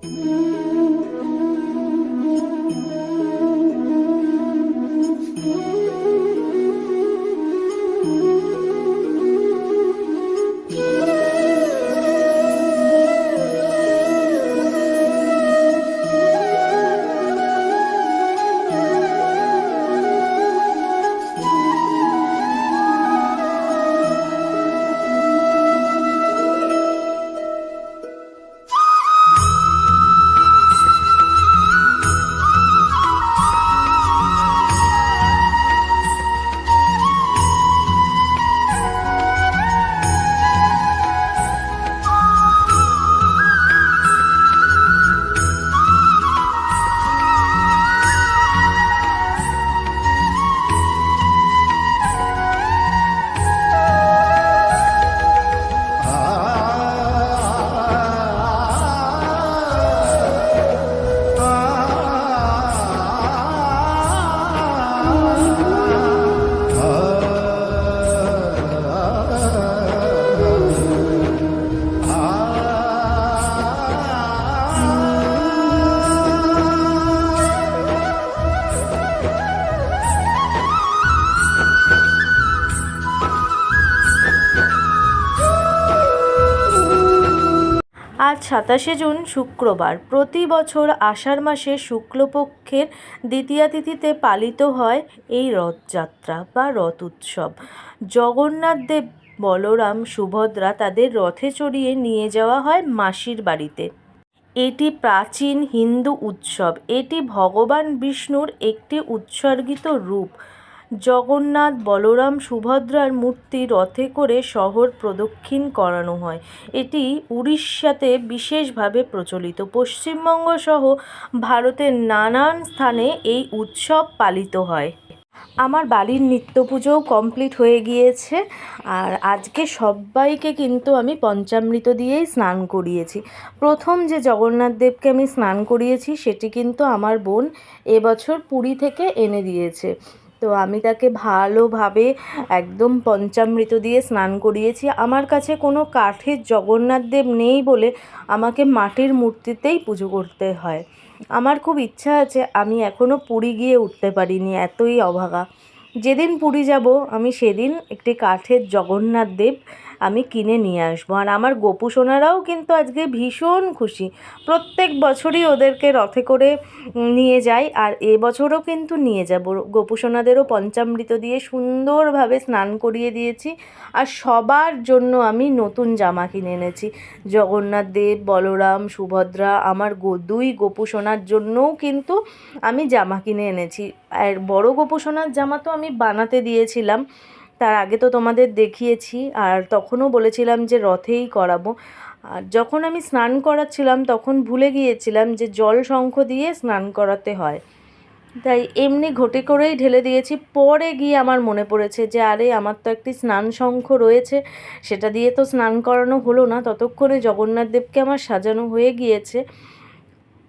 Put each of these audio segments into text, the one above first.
আজ ২৭শে জুন শুক্রবার। প্রতি বছর আষাঢ় মাসের শুক্লপক্ষের দ্বিতীয়া তিথিতে পালিত হয় এই রথযাত্রা বা রথ উৎসব। জগন্নাথ দেব, বলরাম, সুভদ্রা তাদের রথে চড়িয়ে নিয়ে যাওয়া হয় মাসির বাড়িতে। এটি প্রাচীন হিন্দু উৎসব। এটি ভগবান বিষ্ণুর একটি উৎসর্গিত রূপ। জগন্নাথ, বলরাম, সুভদ্রার মূর্তি রথে করে শহর প্রদক্ষিণ করানো হয়। এটি উড়িষ্যাতে বিশেষভাবে প্রচলিত। পশ্চিমবঙ্গ সহ ভারতের নানান স্থানে এই উৎসব পালিত হয়। আমার বাড়ির নিত্য পুজোও কমপ্লিট হয়ে গিয়েছে, আর আজকে সবাইকে কিন্তু আমি পঞ্চামৃত দিয়েই স্নান করিয়েছি। প্রথম যে জগন্নাথ দেবকে আমি স্নান করিয়েছি সেটি কিন্তু আমার বোন এবছর পুরী থেকে এনে দিয়েছে। তো আমি তাকে ভালোভাবে একদম পঞ্চামৃত দিয়ে স্নান করিয়েছি। আমার কাছে কোনো কাঠের জগন্নাথ দেব নেই বলে আমাকে মাটির মূর্তিতেই পুজো করতে হয়। আমার খুব ইচ্ছা আছে, আমি এখনও পুরী গিয়ে উঠতে পারিনি, এতই অভাগা। যেদিন পুরী যাব আমি সেদিন একটি কাঠের জগন্নাথ দেব আমি কিনে নিয়ে আসবো। আর আমার গোপু সোনারাও কিন্তু আজকে ভীষণ খুশি। প্রত্যেক বছরই ওদেরকে রথে করে নিয়ে যাই, আর এবছরও কিন্তু নিয়ে যাব। গোপু সোনাদেরও পঞ্চামৃত দিয়ে সুন্দরভাবে স্নান করিয়ে দিয়েছি। আর সবার জন্য আমি নতুন জামা কিনে এনেছি। জগন্নাথ দেব, বলরাম, সুভদ্রা, আমার দুই গোপু সোনার জন্যও কিন্তু আমি জামা কিনে এনেছি। আর বড় গোপু সোনার জামা তো আমি বানাতে দিয়েছিলাম, তার আগে তো তোমাদের দেখিয়েছি, আর তখনও বলেছিলাম যে রথেই করাবো। আর যখন আমি স্নান করাচ্ছিলাম তখন ভুলে গিয়েছিলাম যে জল শঙ্খ দিয়ে স্নান করাতে হয়, তাই এমনি ঘটে করেই ঢেলে দিয়েছি। পরে গিয়ে আমার মনে পড়েছে যে আরে আমার তো একটি স্নান শঙ্খ রয়েছে, সেটা দিয়ে তো স্নান করানো হলো না। ততক্ষণে জগন্নাথ দেবকে আমার সাজানো হয়ে গিয়েছে,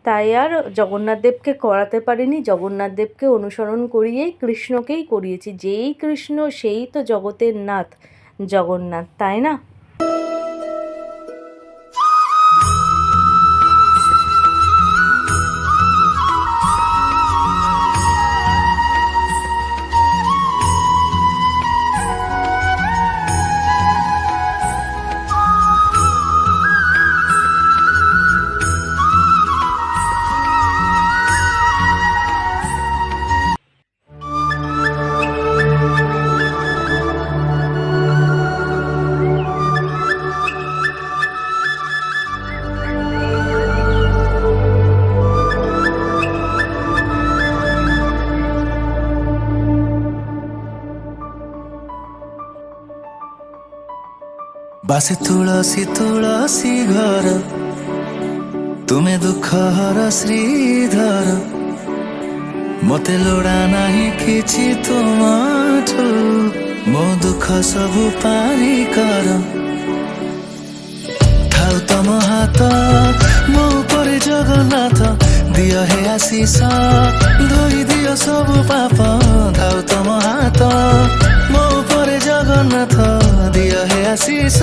তাই আর জগন্নাথ দেবকে করাতে পারিনি। জগন্নাথ দেবকে অনুসরণ করিয়েই কৃষ্ণকেই করিয়েছি। যেই কৃষ্ণ সেই তো জগতের নাথ জগন্নাথ, তাই না? বাসে তুলসী তুলসী ঘর, তুমি দুঃখ হর শ্রীধর। মতে লোড়া নাহি কিছু তোমাঠু, মো দুঃখ সবু পারি কর। ଥାଉ ତମ ହାତ ମୋ ଉପରେ ଜଗନ୍ନାଥ, ଦିଅ ହେ ଆଶିଷ ଧୋଇ ଦିଅ ସବୁ ପାପ। ଥାଉ ତମ ହାତ ମୋ ଉପରେ ଜଗନ୍ନାଥ, ଦିଅ ହେ ଆଶିଷ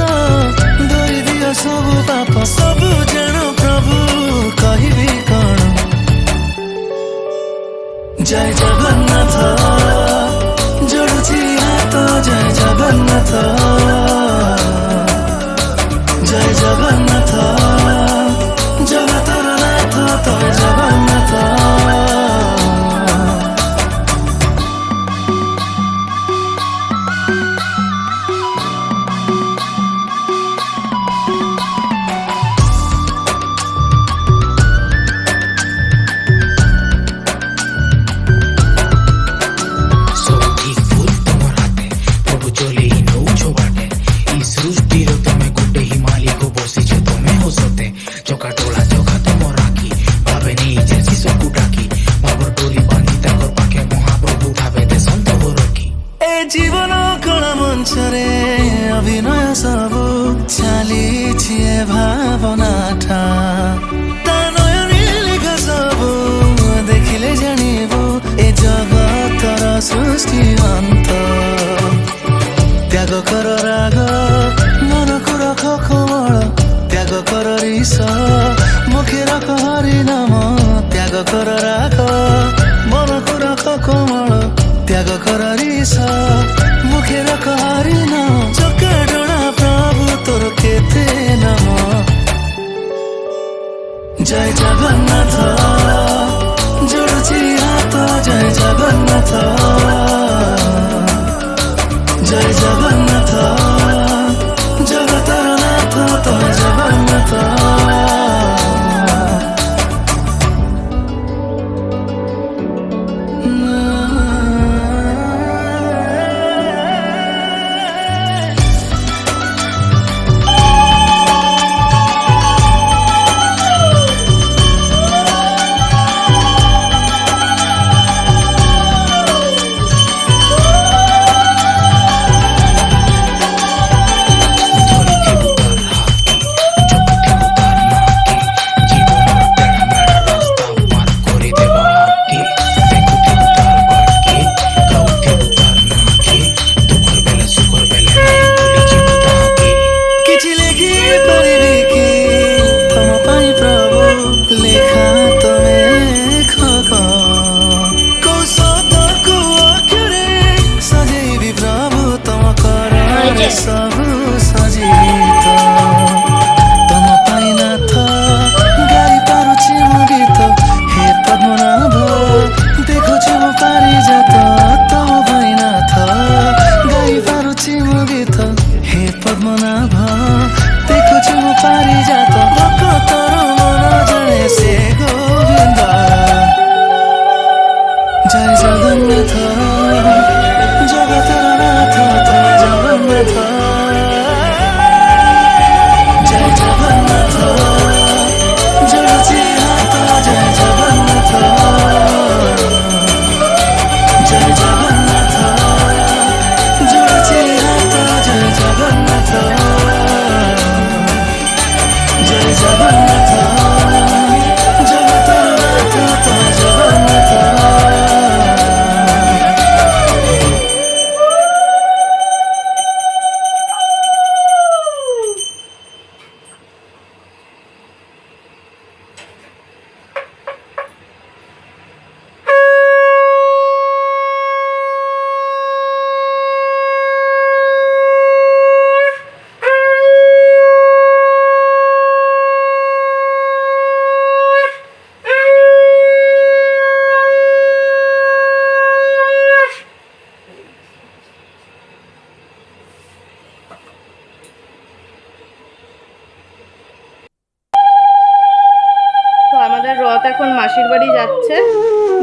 ଧୋଇ ଦିଅ ସବୁ ପାପ। ସବୁ ଜାଣ ପ୍ରଭୁ କହି କରିସ ମୁଖେ ରଖ ହରି ନାମ ତ୍ୟାଗ କର ରାଗ ମନକୁ ରଖ କୋମଳ ତ୍ୟାଗ କର ରିସ ମୁଖେ ରଖ ହରି ନାମ ଚକାଡୋଳା ପ୍ରଭୁ ତୋର କେତେ ନାମ ଜୟ ଜଗନ୍ନାଥ जोड़ुची हाथ जय जगन्नाथ जय जगन्नाथ जगतर नाथ तय जगन्नाथ ସବୁ ସଜିତ ତମ ପାଇଁ ନାଥ ଗାଇ ପାରୁଛି ମୁଁ ଗୀତ ହେ ପଦ୍ମନାଭ ଦେଖୁଛି ମୁଁ ପାରିଜାତ ତମ ପାଇଁ ନାଥ ଗାଇ ପାରୁଛି ମୁଁ ଗୀତ ହେ ପଦ୍ମନାଭ ଦେଖୁଛି ମୁଁ ପାରିଜାତ ଭକ୍ତର ମନ ଜାଣେ ସେ ଗୋବିନ୍ଦ ଜୟ ଜଗନ୍ନାଥ ଜଗତର ନାଥ ତମେ ଜଗନ୍ନାଥ ଜୟ ଜଗନ୍ନାଥ ଯୋଡ଼ୁଛି ହାତ ଜୟ ଜଗନ୍ନାଥ ଜୟ ଜଗନ୍ନାଥ ଯୋଡ଼ୁଛି ହାତ ଜୟ ଜଗନ୍ନାଥ ଜୟ ଜଗନ୍ନାଥ ଜଗତର ନାଥ ତମେ ଜଗନ୍ନାଥ আমাদের রথ এখন মাসির বাড়ি যাচ্ছে।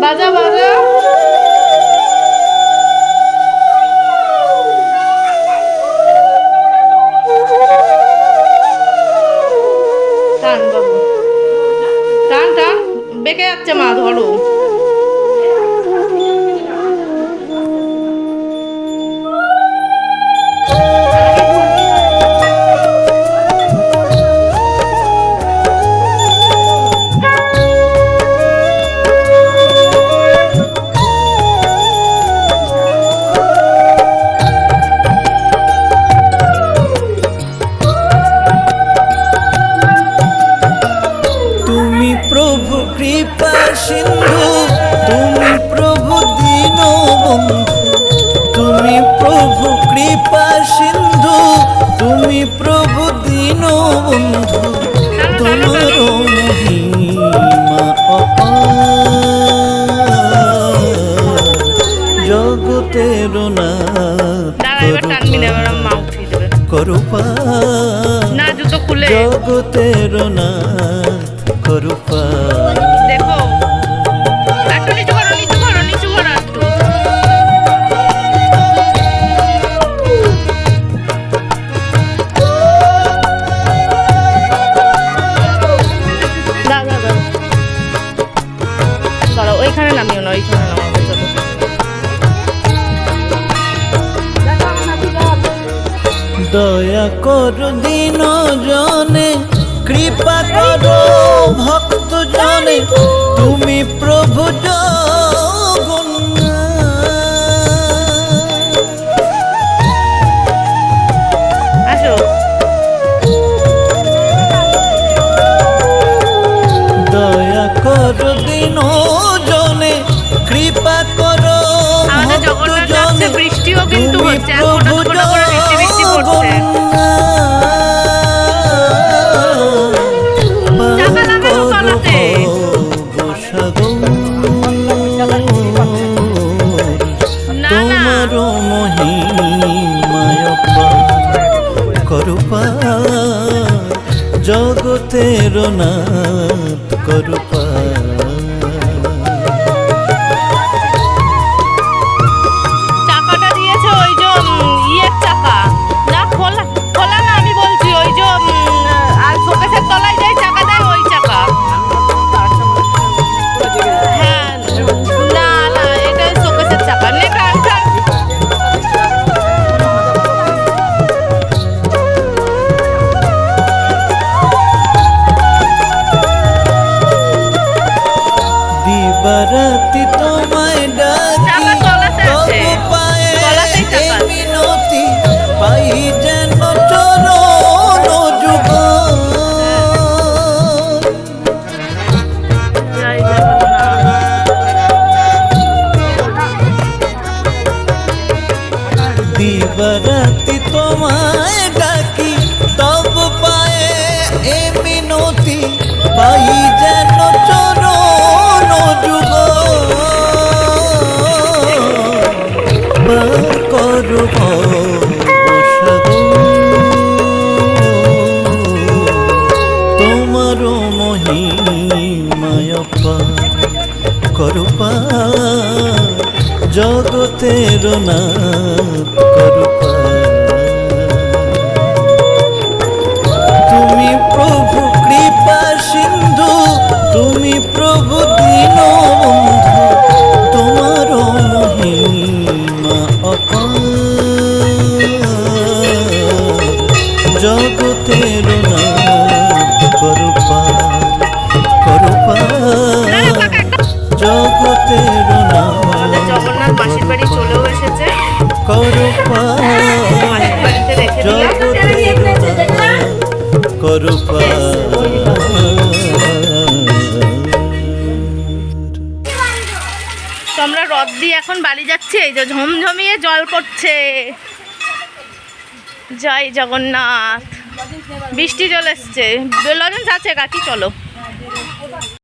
বাজা বাজা টান বাবু টান টান বেঁকে যাচ্ছে মা ধরো। प्रभु कृपा सिंधु तुमी प्रभु दीनो बंधु तुमी प्रभु कृपा सिंधु तुमी प्रभु दीनो बंधु तुम्हारो महिमा जगतेर नाथ करूपा जगतेर नाथ करूपा देखो একটু নিচু করো নিচু করো নিচু করো একটু দাও দাও দাও দাও ওইখানে নামিও না ওইখানে নামাবো চলো दया कर दिन जने कृपा करो भक्त जने तुमी प्रभु আসো করু পার। চাকাটা দিয়েছে ওই যে ইয়ের চাকা, না খোলা খোলা না, আমি বলছি ওই যে আর শোকেসের তলায় যে চাকা দেয় ওই চাকা। হ্যাঁ, না না, এটা শোকেসের চাকা। নে টান টান। দিবারাতি তোমায় ডাকি তবু পায়ে এই মিনতি পাই যেন চরণ যুগ। দিবারাতি তোমায় ডাকি তবু পায়ে এই মিনতি পাই যেন চরণ যুগ। পার করু তোমার মহিমায় পার করু পার, জগতের নাথ করু পার। তুমি প্রভু কৃপা সিন্ধু, তুমি প্রভু দীনবন্ধু, তোমার মহিমা অপার, জগতের নাথ করু পার করু পার, জগতের নাথ জগন্নাথ মাসির বাড়ি চলেও এসেছে, করু পার, মাসির বাড়িতে রেখে দিলাম। করু পার। তো আমরা রথ দিয়ে এখন বাড়ি যাচ্ছি। এই যে ঝমঝমিয়ে জল পড়ছে। জয় জগন্নাথ। বৃষ্টি চলে এসছে, লজেন্স আছে কাকি, চলো।